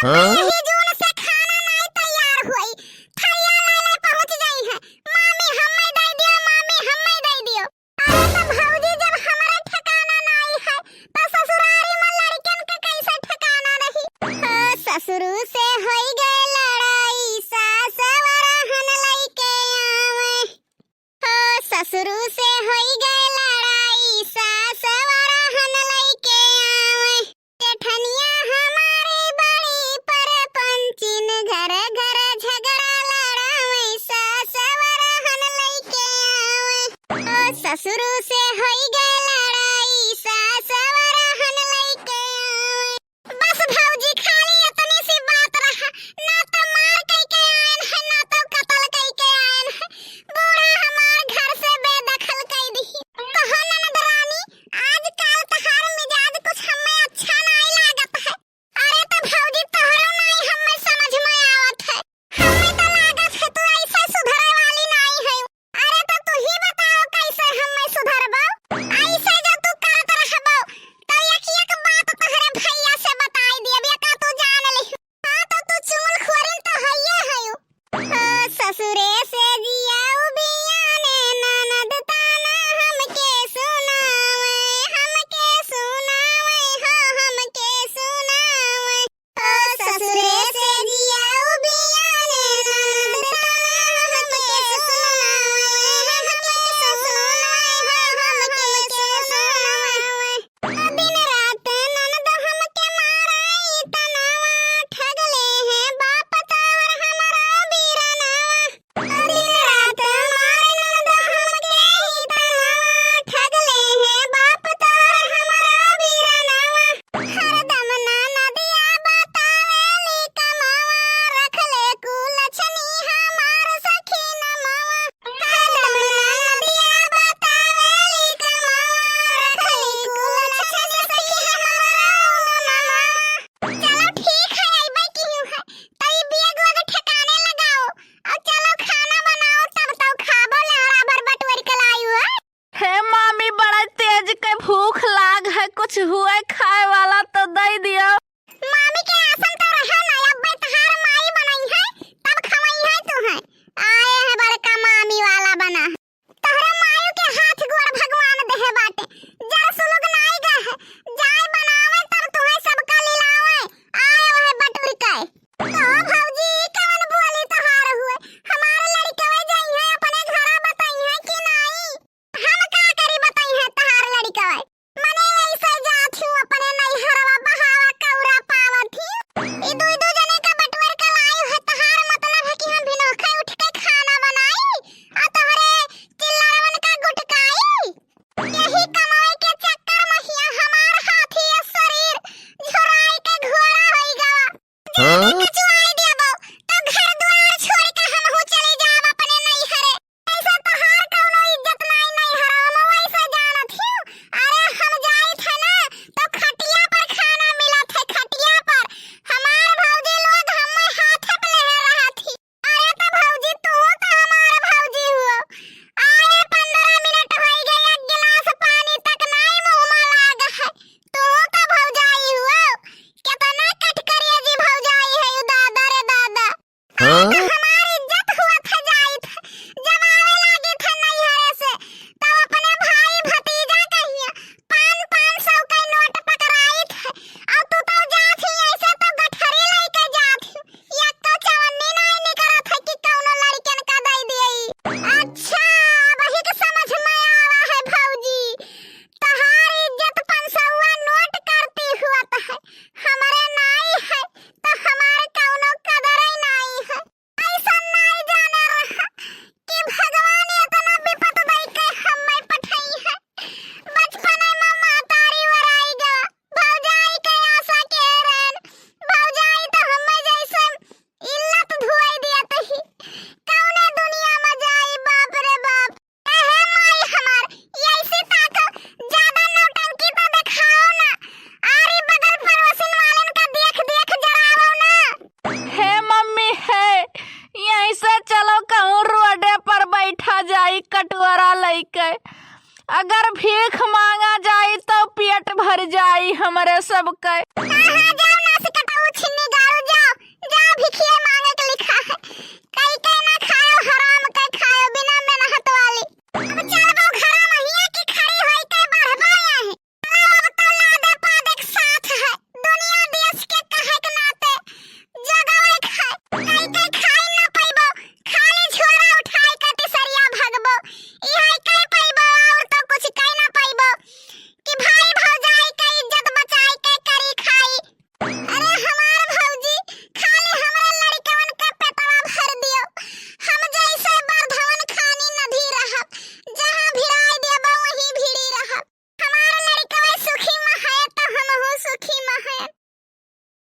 यही जून से खाना नहीं तैयार हुई, थैया ले पहुंच गई है। मामी हमें दे दियो, मामी हमें दे दियो। अरे तो भौजी जब हमारा ठिकाना नहीं है तो ससुरारी में लड़कन के कैसे ठिकाना नहीं। ससुर से होई गए लड़ाई, सास वरहन लइके आवे। ससुर से होई गए लड़ाई, सास वरहन लइके आवे। जेठनिया हमारी बड़ी परपंचिन, घर घर झगड़ा लड़ावे, सास वरहन लइके आवे। ससुर से होई गए लड़ाई, सास वरहन लइके आवे। बस भौजी खाली इतनी सी बात रहा, ना तो मार कई के आयन है, ना तो कत्ल कई के आयन है। बूढ़ा हमार घर से बेदखल कई दी। कहो ननद रानी, आजकल तहार मिजाज कुछ हमें अच्छा नहीं लागत है। अरे तो भौजी तोहरो नहीं हमें समझ में आवत है। हमें तो लागत है तू ऐसे सुधरे वाली नहीं है। अरे तो तू ही बताओ कैसे हमें सुधरबो। ऐसे जो तू करत रहबो तो एक बात तोहरे भैया से बताई दियब, का तू जान ली। हां तो तू चुगल खोरिन तो हइए हयो। ससुरे से जियाऊ बियाने, ननद ताना हमके सुनावे, हमके सुनावे, हो हमके सुनावे। ससुरे से जियाऊ बियाने, ननद ताना हमके सुनावे, हमके सुनावे, हो हमके सुनावे। दिन रात ननद हमके माराई तनावा, ठगले हैं बाप तोर हमारा बीरनावा। दिन रात मारे ननद हमके ही तनावा, ठगले हैं बाप तोर हमारा बीरनावा। हरदम ननदिया बतावेली कमावा, रखले कुलछनी हमार सखी नमावा। हरदम ननदिया बतावेली कमावा, रखले कुलछनी सखी हमारा नमावा। चलो ठीक है, अइबै क्यों है तो ई बेग वग ठिकाने लगाओ और चलो खाना बनाओ, तब तो खाबो लहरा भर बटवर के लायु है। हे मामी बड़ा तेज के भूख लाग है, कुछ हुए खाए वाला तो दे दियो। मामी के आसन तो रहे ना, अब्बे तहार माई बनाई है तब खवाई है तू है। आए है बड़का मामी वाला बना है। तोहरे मायू के हाथ गोड़ भगवान देहे बाटे, जर सुलग नाई गए है, जाय बनावे तब तुम्हें सबका लिलावे। आए है बटुर के तो भौजी कवन बोली तहार हुए, हमारे लड़कवे जाई है अपने घरा बताई है कि नहीं। हम का करी बताई है तहार लड़कवे, मने ऐसे जात हूं अपने नैहरवा बहावा कौरा पावत ही। ई दुई दू जने का बटवर के लायु है, तहार मतलब है कि हम बिनोखे उठ के खाना बनाई आ तोहरे चिल्लावन का गुटकाई। यही कमाए के चक्कर में हिया हमार हाथी शरीर झुराई के घोड़ा होई गवा। कचुआई देबो तो घर द्वार छोड़ के हमहू चली जाब अपने नैहरे। ऐसा तहार कौनो इज्जत नहीं नैहरवा में, वैसे जानत हूं। अरे हम जाई थे ना तो खटिया पर खाना मिलत है, खटिया पर हमार भौजी लोग हमें हाथ पे ले रहत ही। अरे तो भौजी तू तो हमार भौजी हुओ। आए 15 मिनट होई गए, एक गिलास पानी तक नहीं मुंह में लाग है। तू तो भौजाई हुओ, कितना कट करिए जी भौजाई है यू दादा रे दादा। तो हमारी इज्जत हुआ था जाई था, जब आवे लागी था नैहरे से तो अपने भाई भतीजा कहिया 500 के नोट पकड़ाई थे। और तू तो जात ही ऐसे तो गठरी लेके जात ही, एक तो चवन्नी नहीं निकलत है कि कौनो लड़कन का दे दिए। अच्छा वही के समझ में आवा है भौजी, तहार इज्जत 500 नोट करती हुआ है, हमारे नहीं है तो हमारे कौनो कदर ही नहीं है। ऐसा नहीं जाने रहा कि भगवान इतना विपत दे के हमें पठाई है। बचपन में मातारी वराई गवा, भौजाई के आशा के रन, भौजाई तो हमें जैसे इल्लत धुआई दियत ही। कौने दुनिया में जाई बाप रे बाप। एहे माई हमार ऐसी ताकत ज्यादा नौटंकी तो दिखाओ ना, आरी बगल पड़ोसन वालन का देख देख जरावो ना। हे मम्मी है, यहीं से चलो कहूँ रोडे पर बैठा जाई कटोरा लेके। अगर भीख मांगा जाई तो पेट भर जाई हमरे सबके। हां जाओ ना से कटाऊ छिन्नी गाड़ू जा भिखिया